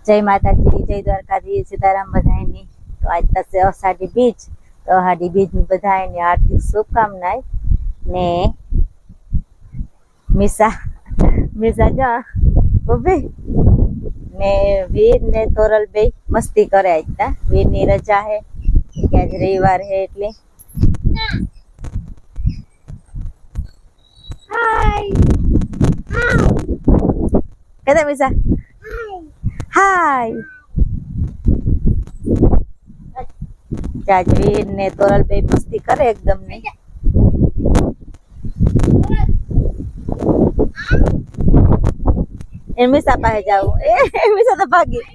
जय माता जी, जय द्वारकाधीश, सीताराम बधाई। तो आज तक अषाढ़ी बीज, तो अषाढ़ी बीज ની બધાને હાર્દિક શુભકામનાएं ને મીસા જા ઉભી ને વીર ને તોરલ બે મસ્તી કરે આજના વીર ની રજા હે કે આજ રવિવાર હે એટલે હાય કદા મીસા હાય જાજવીર ને તોરલ બે મસ્તી કરે એકદમ ને મીસા પાસે જાવું એ મીસા તો ભાગી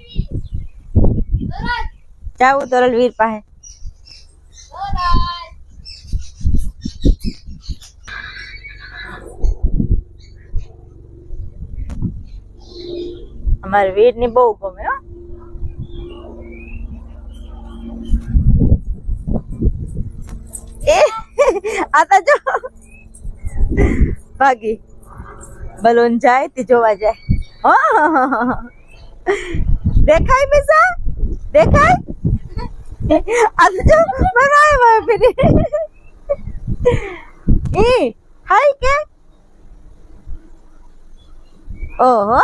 જાવું તોરલ વીર પાસે અમારે વીર ની બહુ ગમે હો आता जो भागी बलून जाए ती जोवा जाए देखाय मीसा देखाय आता जो बनाए मैं फिर ए हाय के ओहो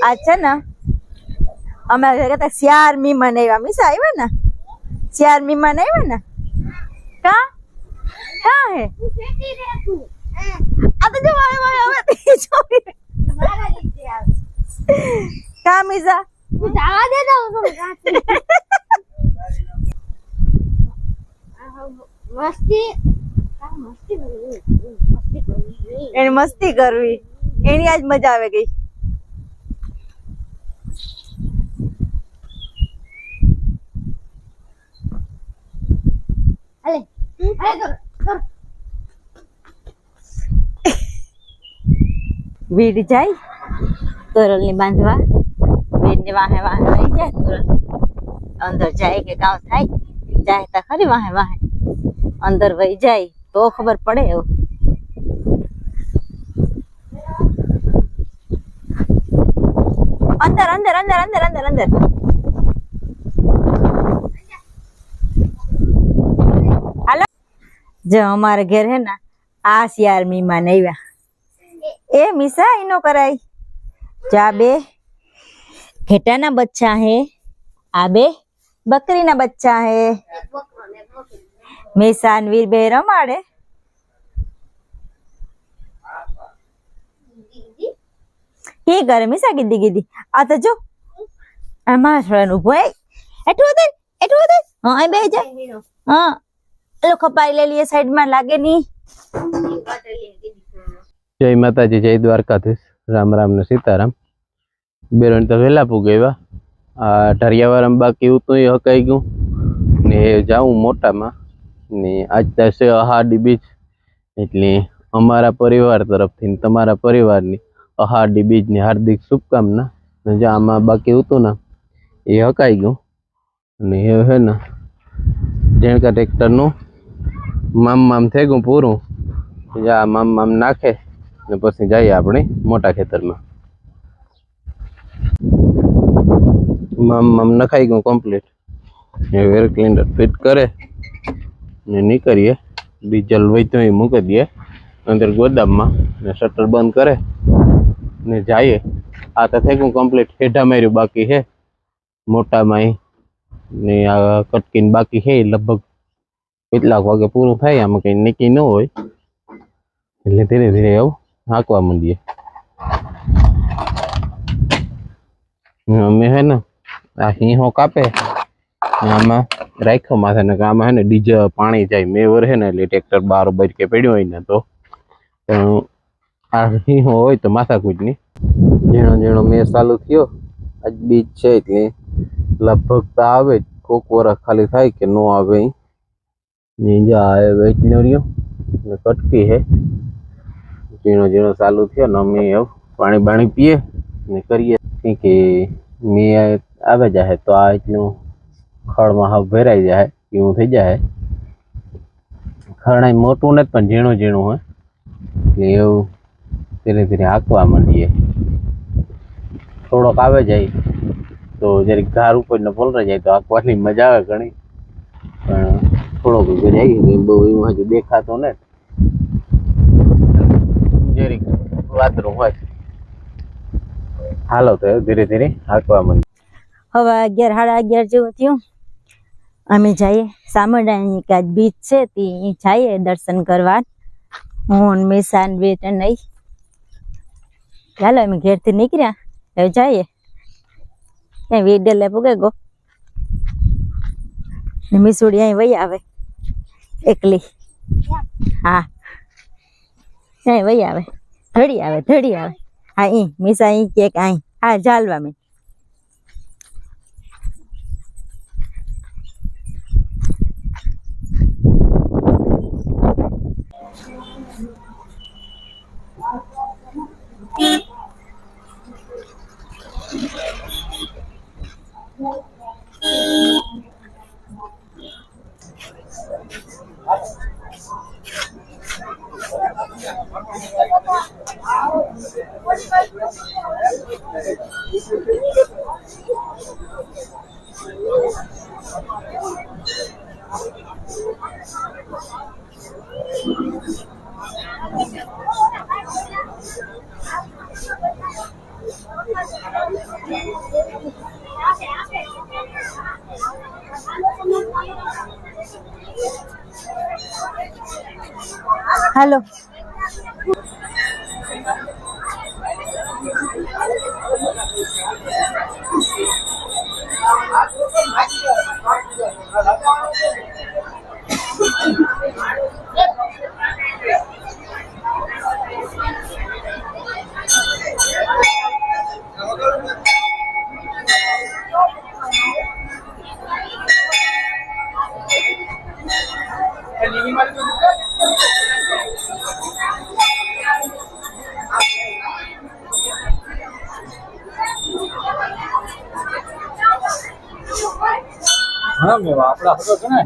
अच्छा ना हमारे घर का सियार मेहमान आया मीसा आया ना सियार मेहमान आया ना कहाँ कहाँ है अब जो आए कहाँ मीसा जावा दे दो मस्ती मस्ती करवी एनी आज मजा आवे गई अले कर वीड जाय तोरल ने बांधवा वीड ने वाहे वाहे वही जाए तोरल अंदर जाए के गांव थाय जाए त खरी वाहे वाहे अंदर वही जाए तो खबर पड़े हो अंदर अंदर अंदर अंदर अंदर अंदर हेलो जो हमारे घर है ना आस यार मेहमान आया ए मीसा इनो कराई जाबे घेटा ना बच्चा है आबे बकरी ना बच्चा है मीसा वीर बे रमाड़े ही करे मीसा गिद्दी गिद्दी आता जो मां छोड़ा उभो एटू दे हां आई बे जा हां लो खपाई ले लिए साइड में लागे नी जय माता जी जय द्वारकाधीश राम राम ने सीताराम बेरण तो वेला पुगेवा आ ढरियावारम बाकी उतो ही हकाई गयो ने जाऊं मोटा में ने आज तसे अहाडी बीज એટલે અમારા પરિવાર તરફથી તમારા પરિવારની અહાડી બીજની હાર્દિક શુભકામના ને જે આમાં બાકી હતું ને એ હકાઈ ગયું અને એ હે ને જેણકા ટ્રેક્ટરનું મામ થઈ ગયું પૂરું જે આ મામ નાખે ને પછી જઈએ આપણે મોટા ખેતરમાં મામ નખાઈ ગયું કમ્પ્લીટ એ વેર ક્લિન્ડર ફિટ કરે ને નીકળીએ ડીઝલ વૈતો મૂકી દઈએ અંદર ગોદામમાં ને શટર બંધ કરે ને જઈએ આ તો થઈ ગયું કમ્પ્લીટ હેઠા માર્યું બાકી છે મોટામાં ને આ કટકીને બાકી છે લગભગ કેટલાક વાગે પૂરું થાય આમાં કંઈ નક્કી ન હોય એટલે ધીરે ધીરે આવું હાંકવા માંડીએ અમે હે ને આ હીહો કાપે આમાં રાખ્યો માથે ને આમાં હે ને ડીઝલ પાણી જાય મેવર હે ને એટલે ટ્રેક્ટર બારોબર કે પડ્યો હોય ને તો આ હીહો હોય તો માથાકૂટની ઝીણો ઝીણો મેં ચાલુ થયો આજ બીજ છે એટલે લગભગ તો આવે જ કોક વરસ ખાલી થાય કે ન આવે નીંજા આવે વેચનો રહ્યો ને કટકી હે ઝીણો ઝીણો ચાલુ થયો ને અમે પાણી બાણી પીએ ને કરીએ કે મેં આવે જાય તો આ એટલું ખળમાં હાવ ભરાઈ જાય એવું થઈ જાય ખરણાઈ મોટું નથી પણ ઝીણું ઝીણું હોય એટલે એવું ધીરે ધીરે હાંકવા માંડીએ. થોડોક આવે જાય તો જરીક ઘાર ઉપર ને પલરાઈ જાય તો હાંકવાની મજા આવે ઘણી, પણ થોડોક જાય બહુ એવું હજુ દેખાતો ને જરીક વાતરું હોય. હાલો તો ધીરે ધીરે હાંકવા માંડીએ. હવે 11 સાડા 11 જેવું થયું. અમે જઈએ સામરડાની કાજ બીચ છે તે જઈએ દર્શન કરવા. હું મિશાન બેટ નહીં ચાલો અમે ઘેરથી નીકળ્યા હવે જઈએ. વીડલે પૂગે ગો ને મીસુડી અહીં વહી આવે એકલી. હા અહીં વહી આવે ધડી આવે ધડી આવે. હા ઈ મીસા ઈ કે અહીં હા ચાલવા મેં. હાલો હા મેં આપણા હતો ઘણા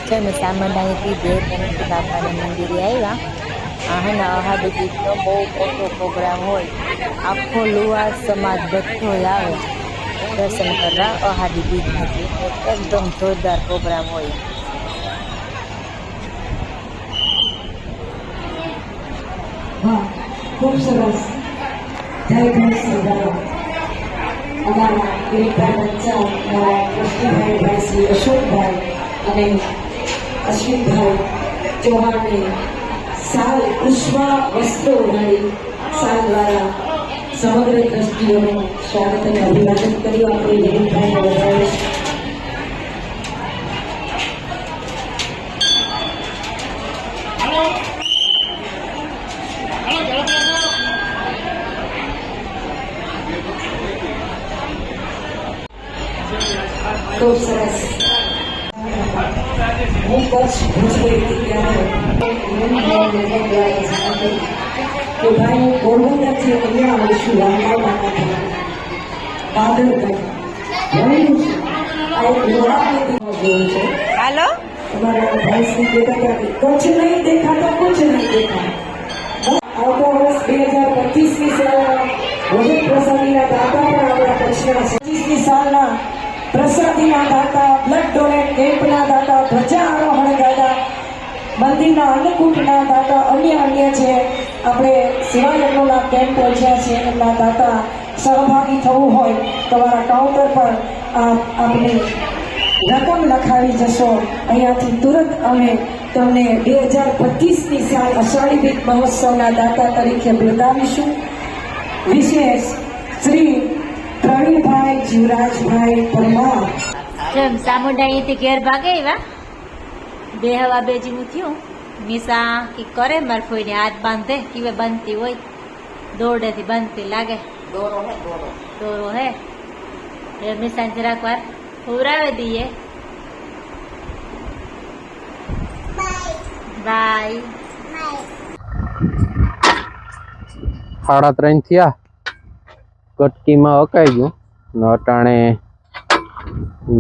છે અમે સામરડાથી ગણપતિ બાપાના મંદિરે આવ્યા. હે ને અહાડી ગીતનો બહુ મોટો પ્રોગ્રામ હોય. આખો લુહાર સમાજ બધો આવે દર્શન કરવા. અહાડી ગીત હતી એકદમ જોરદાર પ્રોગ્રામ હોય. ખૂબ સરસ. જય ગણેશ. અમારા કિરીટભાઈ બચ્ચા, અમારા કૃષ્ણભાઈ ભાઈ શ્રી અશોકભાઈ અને અશ્વિનભાઈ ચૌહાણને સાલ પુષ્પ વસ્ત્રો ઉડાડી સાલ દ્વારા સમગ્ર દ્રષ્ટિઓનું સ્વાગત અને અભિવાદન કર્યું. આપણે વિનીતભાઈને વધાવીએ છીએ. ખૂબ સરસ. હું કચ્છ ભુજથી ત્યારે કે ભાઈ હું પોરબંદરથી અહીંયા આવું છું વાંકામાંથી બાદરગઢ ભણેલું છું. આ એક લોહાની જોયું છે. હાલો તમારા ભાઈશ્રી કહેતા હતા કે કચ્છ નહીં દેખા તો કુછ નહીં દેખા. આવતા વર્ષ 2025ની સાલમાં ભોજન પ્રસાદીના દાતા પણ આપણા કચ્છના 25ની સાલના પ્રસાદીના દાતા, બ્લડ ડોનેટ કેમ્પના દાતા, ધ્વજા આરોહણ દાતા, મંદિરના અન્નકૂટના દાતા, અન્ય છે આપણે સેવાયજ્ઞોના કેમ્પ યોજ્યા છે એમના દાતા સહભાગી થવું હોય તમારા કાઉન્ટર પર આપને રકમ લખાવી જશો. અહીંયાથી તુરંત અમે તમને 2025ની સાલ અષાઢી બીજ મહોત્સવના દાતા તરીકે બિરદાવીશું. વિશેષ શ્રી પ્રવીણભાઈ જીવરાજભાઈ પરમાર. જેમ સામુંડા અહીંથી ઘેર ભાગે એવા 2 હવા 2 જેવું થયું. મીસા કી કરે માર ફોઈને હાથ બાંધે કીવે બાંધતી હોય દોરડેથી બાંધતી લાગે. દોરો હે એ મીસા જરાક વાર ઉરાવે દઈએ. બાય. 3:30 થયા. કટકીમાં અકાઈ ગયું ને અટાણે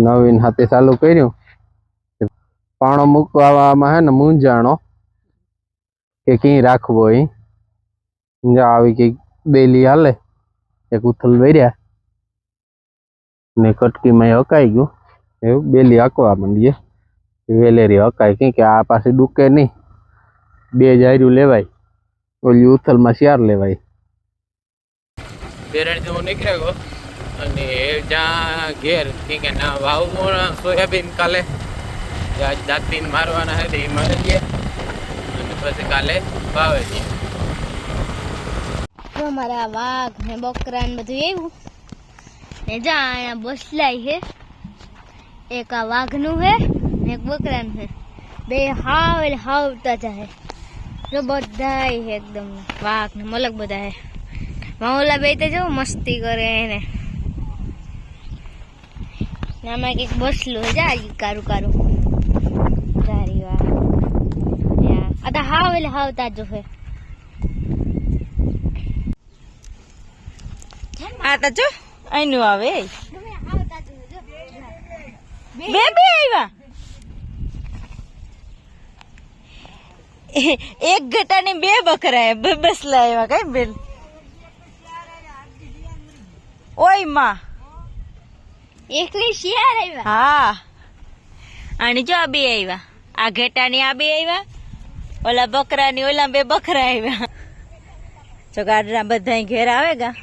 નવીન હાથે ચાલુ કર્યું. પાણો મૂકવામાં હે ને મૂંઝાણો કે ક્યાં રાખવો અહીં આવી કઈક બેલી હાલે એક ઉથલ વેર્યા ને કટકીમાં અકાઈ ગયું. એવું બેલી હાંકવા માંડીએ. વેલેરી હકાય કે આ પાસે ડૂકે નહીં. 2 જાયરું લેવાય, ઓલી ઉથલમાં 4 લેવાય. બેરણ જેવો નીકળ્યો અને જ્યાં ઘેર કે ના વાવવું સોયાબીન કાલે દાંતીન મારવાના હે એ મારી દે અને પછી કાલે વાવે છે. અમારા વાઘ ને બકરા ને બધું એવું ને જા અહીંયા બસલાય છે. એક આ વાઘનું છે ને એક બકરાનું છે. બે હાવ એટલે હાવતા જાય જો બધાય છે એકદમ વાઘ ને મલક બધા છે. માઓલા બે તો જો મસ્તી કરે ને આમાં કંઈક બસલું છે જા કારું કારું સારી વાત. આ તો હાવ એટલે હાવતા જો છે. આ તો જો અહીંનું આવે બે આવ્યા. એક ઘટાની 2 બકરા 2 બસલા આવ્યા કઈ બેન. ઓય માં એકલી શિયાળ આવ્યા. હા આની જો આ 2 આવ્યા. આ ઘેટાની આ 2 આવ્યા. ઓલા બકરાની ઓલા 2 બકરા આવ્યા. જો ગાડરા બધા ઘેર આવે ગા.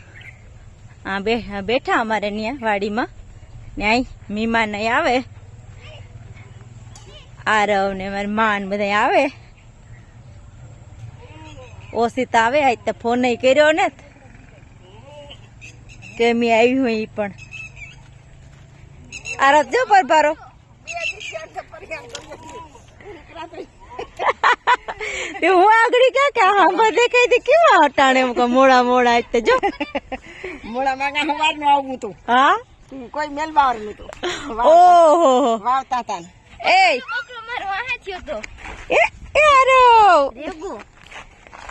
આ બેઠા અમારે ત્યાં વાડીમાં ને અહીં મીમાન આવે. આરવ ને મારી માન બધા આવે. ઓસિત આવે આજ તો ફોન કર્યો ને કે મેં આવી હોય ઈ પણ આરત જો પરભારો હું આગળ કે હા બધે કહી દે કેવા હટાણે મોડા મોડા આજ તો જો મોડા માંગા હવાર નું આવું તું. હા કોઈ મેલબાર નું તું ઓહો વાવતા તા. એ બકરો મારો વાહે થયો તો એ આરો રેગુ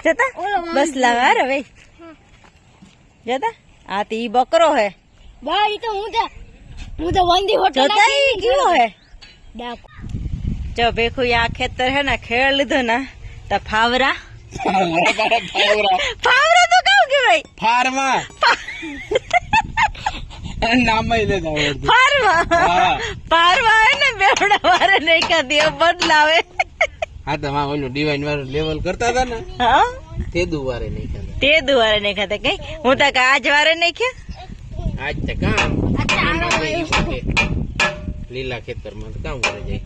જતા બસ લાવા રે ભાઈ જતા આ તો ઈ બકરો હે બાઈ તો હું તો વંદી હોટલ જતા ઈ કેવો હે ડાકુ જો ભેખું આ ખેતર હે ને ખેડ લીધો ને તો ફાવરા ફાવરા તો કાવ કેવાય ફાર્મા નામ જ લેતા આવડતું. ફારવા ફારવા હે ને બેવડા વારે નહીં કાઢી બદલાવે. હા તો માં ઓલું ડિવાઇન વાળું લેવલ કરતા હતા ને હા તે દુવારે નહીં ખાતા. તે દુવારે નહીં ખાતા કઈ હું તો આજ વારે નહીં ખે આજ તો કામ લીલા ખેતરમાં તો કામ કરે જાય.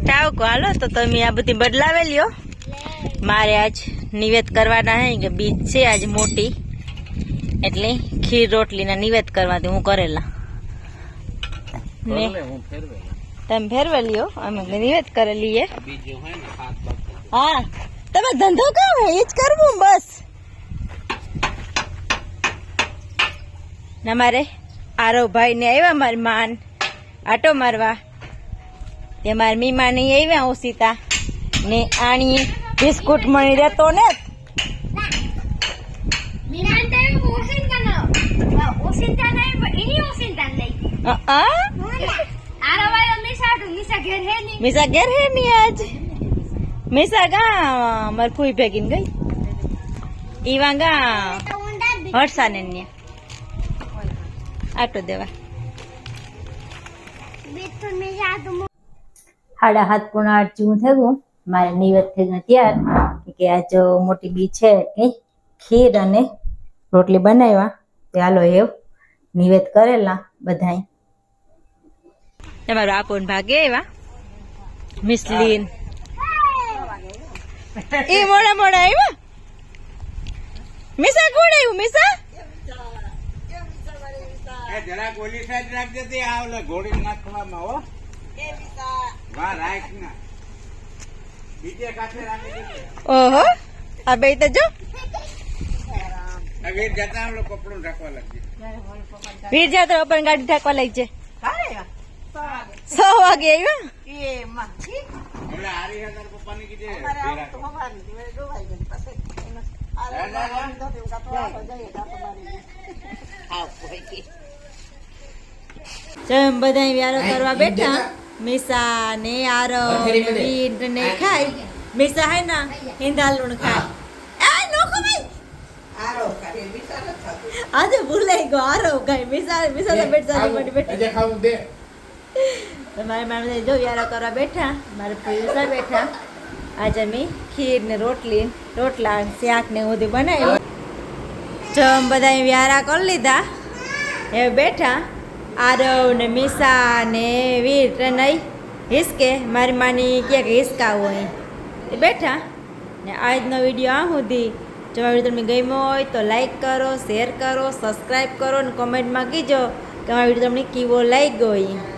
ટાવકો હાલો તો તમે આ બધી બદલાવેલી હો મારે આજ નિવેદ કરવાના હે કે બીજ છે આજ મોટી એટલે ખીર રોટલીના નિવેદ કરવાથી હું કરેલા ને તમે ફેરવે લ્યો અમે નિવેદ કરેલી હે હા તમે ધંધો કામ હે એ જ કરવું બસ ને અમારે આરવ ભાઈ ને આવ્યા મારી માન આટો મારવા તે મારી મીમા નહીં આવ્યા ઓસીતા ને આણી બિસ્કુટ મળી રહેતો ને મીસા ઘેર હે ની આજ મીસા ગા મારી ફૂઈ ભેગી ગઈ ઈવા ગા હર્ષાને ને આટો દેવા 7:30 પોણા 8 જેવું થયું મારે નિવેદ થઈ ગયું ત્યાર કે આજ મોટી બી છે કે ખીર અને રોટલી બનાવ્યા તે હાલો એવું નિવેદ કરેલા બધાય તમારો આપોન ભાગે એવા મિસલીન એ મોડા મોડા આવ્યા મિસા કોણ આવ્યું મિસા જરા ગોલી સાઈડ રાખ દેતી આ ઓલે ઘોડી નાખવામાં હો વાહ રાખ ના બીજે કાઠે રાખી દે ઓહો આ બે તો જો વીર જતા ઓલો કપડું ઢાંકવા લાગી વીર જાતો પણ ગાડી ઢાંકવા લાગી છે 6 વાગે આવ્યા ઓલે હારી હજાર પપ્પાની કીધે જેમ બધા વ્યારો કરવા બેઠા મીસા ને આરવ ને વીર ને ખાઈ મીસા હે ના હિંદા લૂણ ખાય આ નોખો ભાઈ આજે ભૂલાઈ ગયો આરવ ખાય મીસા તો બેઠા મોટી બેઠી ખાવું દે મારે મારે જો વ્યારો કરવા બેઠા મારે પૈસા બેઠા આજે મેં ખીર ને રોટલા શાક ને બધું બનાવ્યું જો બધા વ્યારા કરી લીધા એ બેઠા આરવ ને મીસા ને વીર નહીં હિસકે મારી માની ક્યાંક હિસકાવું હોય એ બેઠા ને આજનો વિડીયો આ સુધી જો આ વિડીયો તમને ગમ્યો હોય તો લાઈક કરો શેર કરો સબસ્ક્રાઈબ કરો ને કોમેન્ટમાં કીજો કે આ વિડીયો તમને કેવો લાગ્યો હોય